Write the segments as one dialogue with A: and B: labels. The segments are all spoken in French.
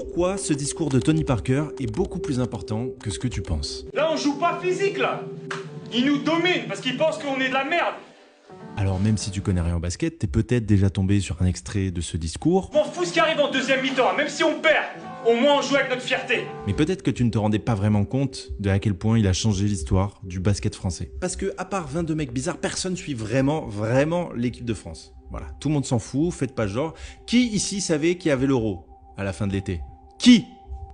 A: pourquoi ce discours de Tony Parker est beaucoup plus important que ce que tu penses.
B: Là, on joue pas physique, là. Ils nous dominent parce qu'ils pensent qu'on est de la merde.
A: Alors même si tu connais rien au basket, t'es peut-être déjà tombé sur un extrait de ce discours.
B: Je m'en fous ce qui arrive en deuxième mi-temps, même si on perd. Au moins, on joue avec notre fierté.
A: Mais peut-être que tu ne te rendais pas vraiment compte de à quel point il a changé l'histoire du basket français. Parce que à part 22 mecs bizarres, personne suit vraiment l'équipe de France. Voilà, tout le monde s'en fout, faites pas genre. Qui ici savait qu'il y avait l'Euro à la fin de l'été? Qui?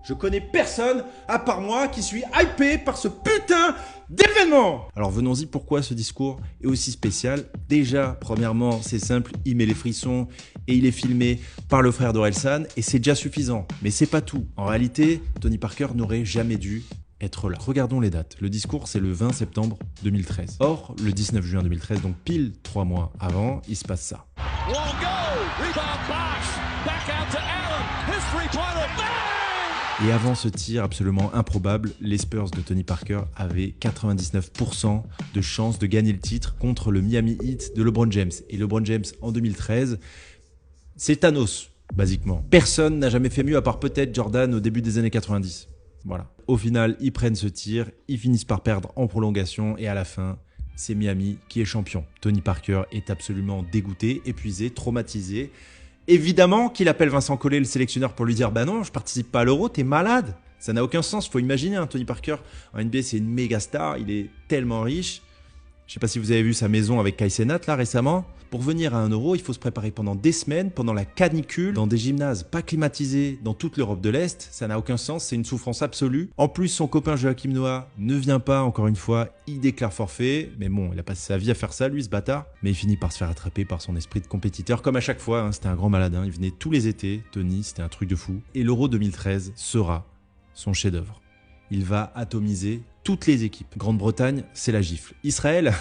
A: Je connais personne, à part moi, qui suis hypé par ce putain d'événement. Alors venons-y, pourquoi ce discours est aussi spécial? Déjà, premièrement, c'est simple, il met les frissons et il est filmé par le frère d'Orelsan et c'est déjà suffisant. Mais c'est pas tout. En réalité, Tony Parker n'aurait jamais dû être là. Regardons les dates. Le discours, c'est le 20 septembre 2013. Or, le 19 juin 2013, donc pile 3 mois avant, il se passe ça. Et avant ce tir absolument improbable, les Spurs de Tony Parker avaient 99% de chances de gagner le titre contre le Miami Heat de LeBron James. Et LeBron James, en 2013, c'est Thanos, basiquement. Personne n'a jamais fait mieux, à part peut-être Jordan au début des années 90. Voilà. Au final, ils prennent ce tir, ils finissent par perdre en prolongation, et à la fin, c'est Miami qui est champion. Tony Parker est absolument dégoûté, épuisé, traumatisé. Évidemment qu'il appelle Vincent Collet, le sélectionneur, pour lui dire « Bah non, je participe pas à l'Euro, t'es malade !» Ça n'a aucun sens, faut imaginer, hein, Tony Parker, en NBA, c'est une méga star, il est tellement riche. Je sais pas si vous avez vu sa maison avec Kai Cenat, là, récemment. Pour venir à un Euro, il faut se préparer pendant des semaines, pendant la canicule, dans des gymnases pas climatisés dans toute l'Europe de l'Est. Ça n'a aucun sens, c'est une souffrance absolue. En plus, son copain Joachim Noah ne vient pas, encore une fois, il déclare forfait. Mais bon, il a passé sa vie à faire ça, lui, ce bâtard. Mais il finit par se faire attraper par son esprit de compétiteur, comme à chaque fois, hein, c'était un grand malade. Hein. Il venait tous les étés, Tony, c'était un truc de fou. Et l'Euro 2013 sera son chef-d'œuvre. Il va atomiser toutes les équipes. Grande-Bretagne, c'est la gifle. Israël,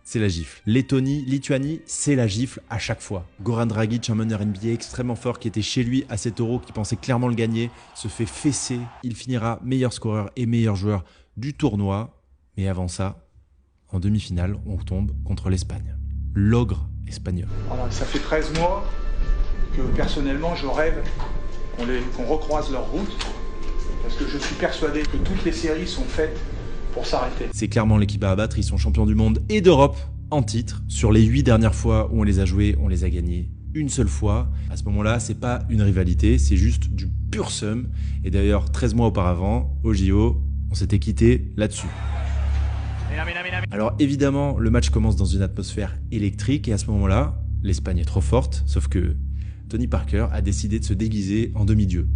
A: c'est la gifle. Lettonie, Lituanie, c'est la gifle à chaque fois. Goran Dragic, un meneur NBA extrêmement fort qui était chez lui à cet Euro, qui pensait clairement le gagner, se fait fesser. Il finira meilleur scoreur et meilleur joueur du tournoi. Mais avant ça, en demi-finale, on tombe contre l'Espagne. L'ogre espagnol.
C: Voilà, ça fait 13 mois que personnellement je rêve qu'on recroise leur route. Parce que je suis persuadé que toutes les séries sont faites pour s'arrêter.
A: C'est clairement l'équipe à abattre, ils sont champions du monde et d'Europe en titre. Sur les 8 dernières fois où on les a joués, on les a gagnés une seule fois. À ce moment-là, c'est pas une rivalité, c'est juste du pur seum. Et d'ailleurs, 13 mois auparavant, au JO, on s'était quitté là-dessus. Alors évidemment, le match commence dans une atmosphère électrique et à ce moment-là, l'Espagne est trop forte, sauf que Tony Parker a décidé de se déguiser en demi-dieu.